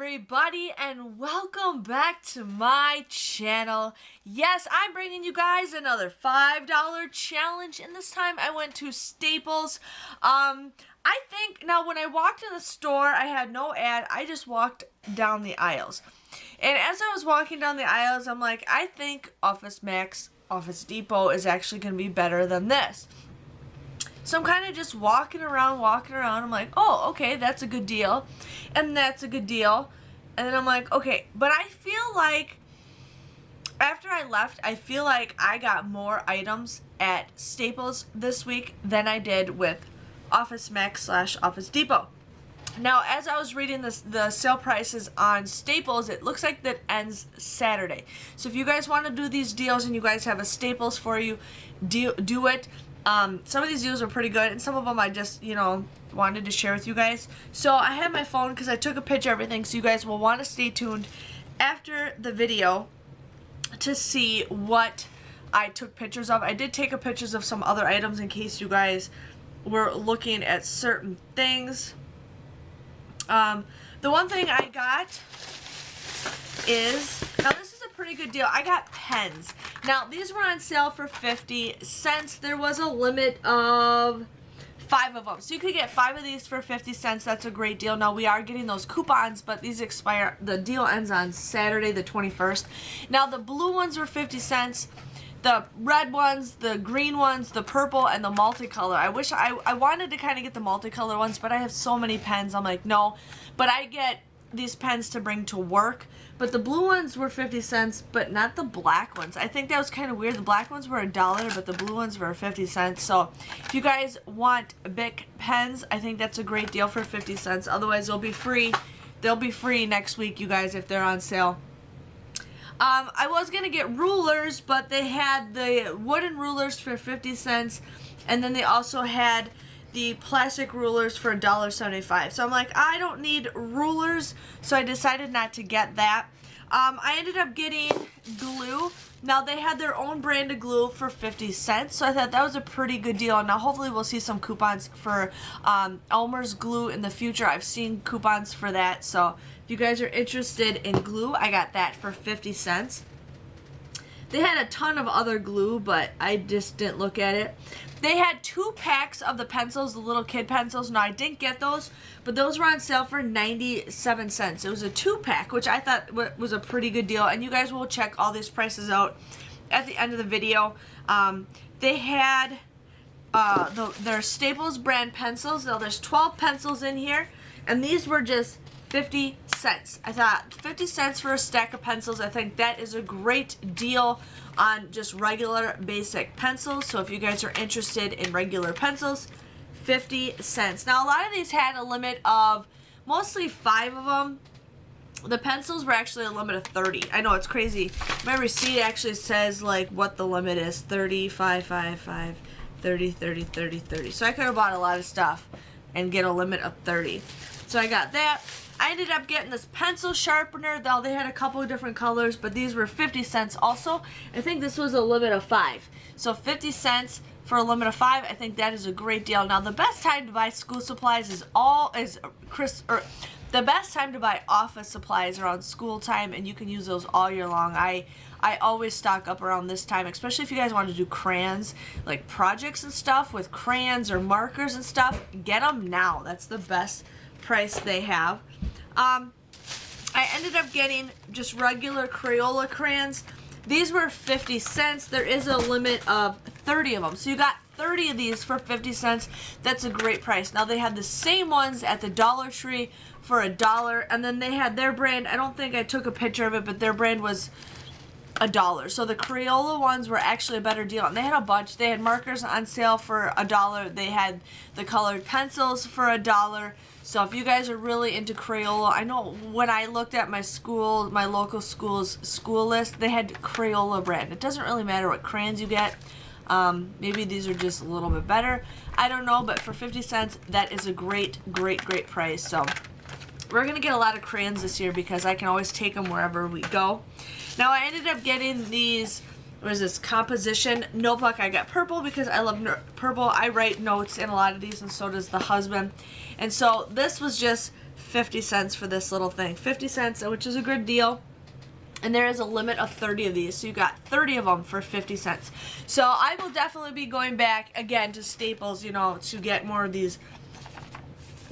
everybody, and welcome back to my channel. Yes, I'm bringing you guys another $5 challenge, and this time I went to Staples. I think, now when I walked in the store, I had no ad, I just walked down the aisles. And as I was walking down the aisles, I'm like, I think Office Max, Office Depot is actually going to be better than this. So I'm kind of just walking around. I'm like, oh, okay, that's a good deal. And that's a good deal. And then I'm like, okay, but I feel like after I left, I feel like I got more items at Staples this week than I did with Office Max / Office Depot. Now, as I was reading the sale prices on Staples, it looks like that ends Saturday. So if you guys want to do these deals and you guys have a Staples for you, do it. Some of these deals are pretty good, and some of them I just, wanted to share with you guys. So I have my phone because I took a picture of everything, so you guys will want to stay tuned after the video to see what I took pictures of. I did take pictures of some other items in case you guys were looking at certain things. The one thing I got is, now this is a pretty good deal. I got pens. Now these were on sale for 50 cents. There was a limit of 5 of them. So you could get 5 of these for 50 cents. That's a great deal. Now we are getting those coupons, but these expire, the deal ends on Saturday the 21st. Now the blue ones were 50 cents. The red ones, the green ones, the purple, and the multicolor. I wish I wanted to kind of get the multicolor ones, but I have so many pens. I'm like, no. But I get these pens to bring to work. But the blue ones were 50 cents, but not the black ones. I think that was kind of weird. The black ones were $1, but the blue ones were 50 cents. So if you guys want Bic pens, I think that's a great deal for 50 cents. Otherwise, they'll be free. They'll be free next week, you guys, if they're on sale. I was going to get rulers, but they had the wooden rulers for 50 cents, and then they also had the plastic rulers for $1.75. So I'm like, I don't need rulers, so I decided not to get that. I ended up getting glue. Now they had their own brand of glue for 50 cents, so I thought that was a pretty good deal. Now hopefully we'll see some coupons for Elmer's glue in the future. I've seen coupons for that, so if you guys are interested in glue, I got that for 50 cents. They had a ton of other glue, but I just didn't look at it. They had 2 packs of the pencils, the little kid pencils. Now, I didn't get those, but those were on sale for 97 cents. It was a 2-pack, which I thought was a pretty good deal. And you guys will check all these prices out at the end of the video. They had their Staples brand pencils. Now, there's 12 pencils in here, and these were just 50 cents. I thought 50 cents for a stack of pencils, I think that is a great deal on just regular basic pencils. So if you guys are interested in regular pencils, 50 cents. Now a lot of these had a limit of mostly 5 of them. The pencils were actually a limit of 30. I know, it's crazy. My receipt actually says like what the limit is. 30, 5, 5, 5, 30, 30, 30, 30. So I could have bought a lot of stuff and get a limit of 30. So I got that. I ended up getting this pencil sharpener, though they had a couple of different colors, but these were 50 cents also. I think this was a limit of 5. So 50 cents for a limit of 5, I think that is a great deal. Now the best time to buy school supplies the best time to buy office supplies around school time, and you can use those all year long. I always stock up around this time, especially if you guys want to do crayons, like projects and stuff with crayons or markers and stuff. Get them now. That's the best price they have. I ended up getting just regular Crayola crayons. These were 50 cents. There is a limit of 30 of them. So you got 30 of these for 50 cents. That's a great price. Now they had the same ones at the Dollar Tree for $1, and then they had their brand. I don't think I took a picture of it, but their brand was $1. So the Crayola ones were actually a better deal, and they had a bunch. They had markers on sale for $1. They had the colored pencils for $1. So if you guys are really into Crayola, I know when I looked at my local school's school list, they had Crayola brand. It doesn't really matter what crayons you get. Maybe these are just a little bit better. I don't know, but for 50 cents, that is a great, great, great price. So we're going to get a lot of crayons this year because I can always take them wherever we go. Now I ended up getting these, what is this, composition notebook. I got purple because I love purple. I write notes in a lot of these, and so does the husband. And so this was just 50 cents for this little thing. 50 cents, which is a good deal. And there is a limit of 30 of these, so you got 30 of them for 50 cents. So I will definitely be going back again to Staples, you know, to get more of these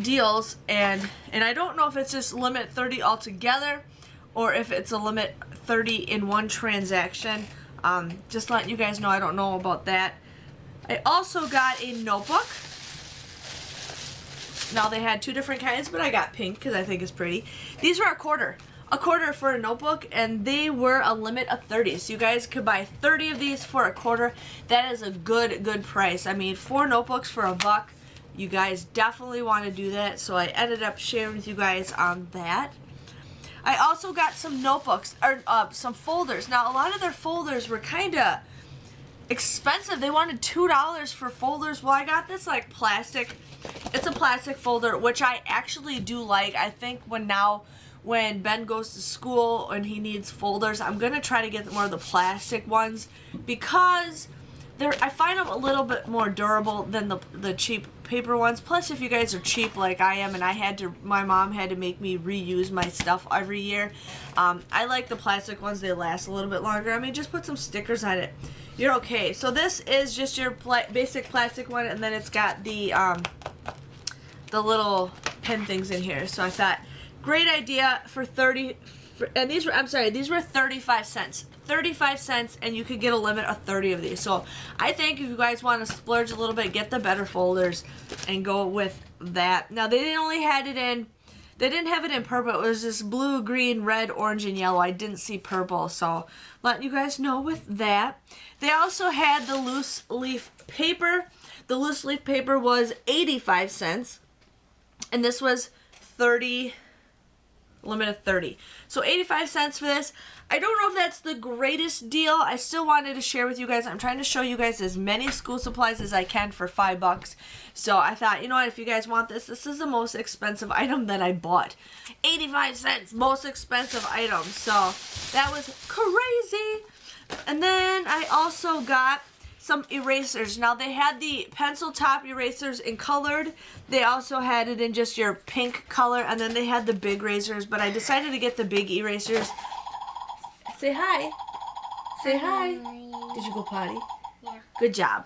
deals. And I don't know if it's just limit 30 altogether or if it's a limit 30 in one transaction. Just letting you guys know, I don't know about that. I also got a notebook. Now they had two different kinds, but I got pink because I think it's pretty. These were a quarter for a notebook, and they were a limit of 30. So you guys could buy 30 of these for a quarter. That is a good price. I mean, 4 notebooks for $1. You guys definitely want to do that. So I ended up sharing with you guys on that. I also got some notebooks, or some folders. Now, a lot of their folders were kind of expensive. They wanted $2 for folders. Well, I got this like plastic. It's a plastic folder, which I actually do like. I think when Ben goes to school and he needs folders, I'm going to try to get more of the plastic ones because I find them a little bit more durable than the cheap paper ones. Plus, if you guys are cheap like I am, and my mom had to make me reuse my stuff every year, I like the plastic ones. They last a little bit longer. I mean, just put some stickers on it. You're okay. So this is just your basic plastic one, and then it's got the little pin things in here. So I thought, great idea for 30, and these were 35 cents. 35 cents, and you could get a limit of 30 of these. So I think if you guys want to splurge a little bit, get the better folders and go with that. Now they didn't have it in purple. It was this blue, green, red, orange, and yellow. I didn't see purple, so letting you guys know with that. They also had the loose leaf paper. The loose leaf paper was 85 cents, and this was 30, limit of 30. So 85 cents for this. I don't know if that's the greatest deal. I still wanted to share with you guys. I'm trying to show you guys as many school supplies as I can for $5. So I thought, you know what, if you guys want this is the most expensive item that I bought. 85 cents, most expensive item. So that was crazy. And then I also got some erasers. Now they had the pencil top erasers in colored. They also had it in just your pink color, and then they had the big erasers, but I decided to get the big erasers. Say hi. Say hi. Did you go potty? Yeah. Good job.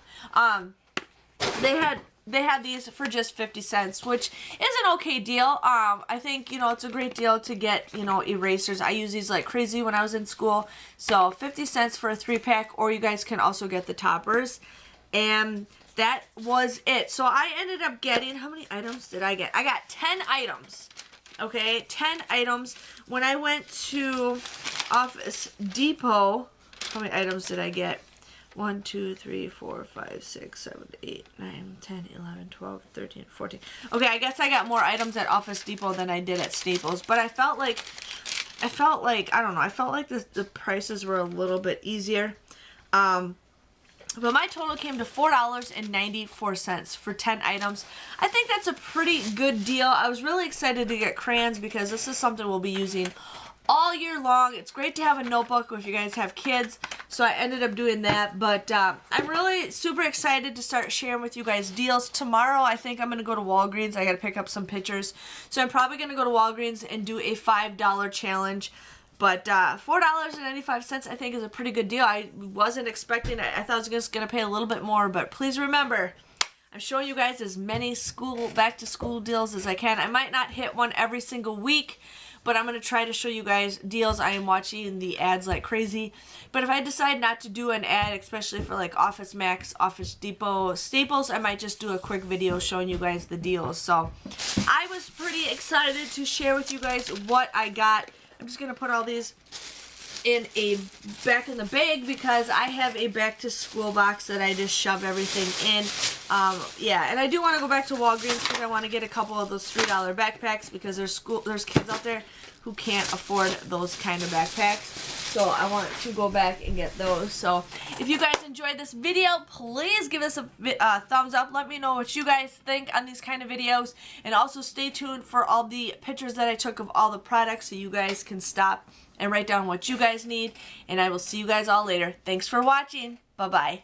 They had these for just 50 cents, which is an okay deal. I think, you know, it's a great deal to get, you know, erasers. I use these like crazy when I was in school. So 50 cents for a 3-pack, or you guys can also get the toppers. And that was it. So I ended up getting, how many items did I get? I got 10 items. Okay, 10 items. When I went to Office Depot, how many items did I get? 1, 2, 3, 4, 5, 6, 7, 8, 9, 10, 11, 12, 13, 14. Okay, I guess I got more items at Office Depot than I did at Staples, but I felt like, I don't know, I felt like the prices were a little bit easier. But my total came to $4.94 for 10 items. I think that's a pretty good deal. I was really excited to get crayons because this is something we'll be using all year long. It's great to have a notebook if you guys have kids, so I ended up doing that. But I'm really super excited to start sharing with you guys deals. Tomorrow I think I'm going to go to Walgreens. I got to pick up some pictures, so I'm probably going to go to Walgreens and do a $5 challenge. But $4.95 I think is a pretty good deal. I wasn't expecting it. I thought I was just going to pay a little bit more, but please remember, I'm showing you guys as many back to school deals as I can. I might not hit one every single week, but I'm going to try to show you guys deals. I am watching the ads like crazy. But if I decide not to do an ad, especially for like Office Max, Office Depot, Staples, I might just do a quick video showing you guys the deals. So I was pretty excited to share with you guys what I got. I'm just going to put all these back in the bag because I have a back to school box that I just shove everything in. Yeah, and I do want to go back to Walgreens because I want to get a couple of those $3 backpacks because there's kids out there who can't afford those kind of backpacks. So I want to go back and get those. So if you guys enjoyed this video, please give us a thumbs up. Let me know what you guys think on these kind of videos. And also stay tuned for all the pictures that I took of all the products so you guys can stop and write down what you guys need. And I will see you guys all later. Thanks for watching. Bye-bye.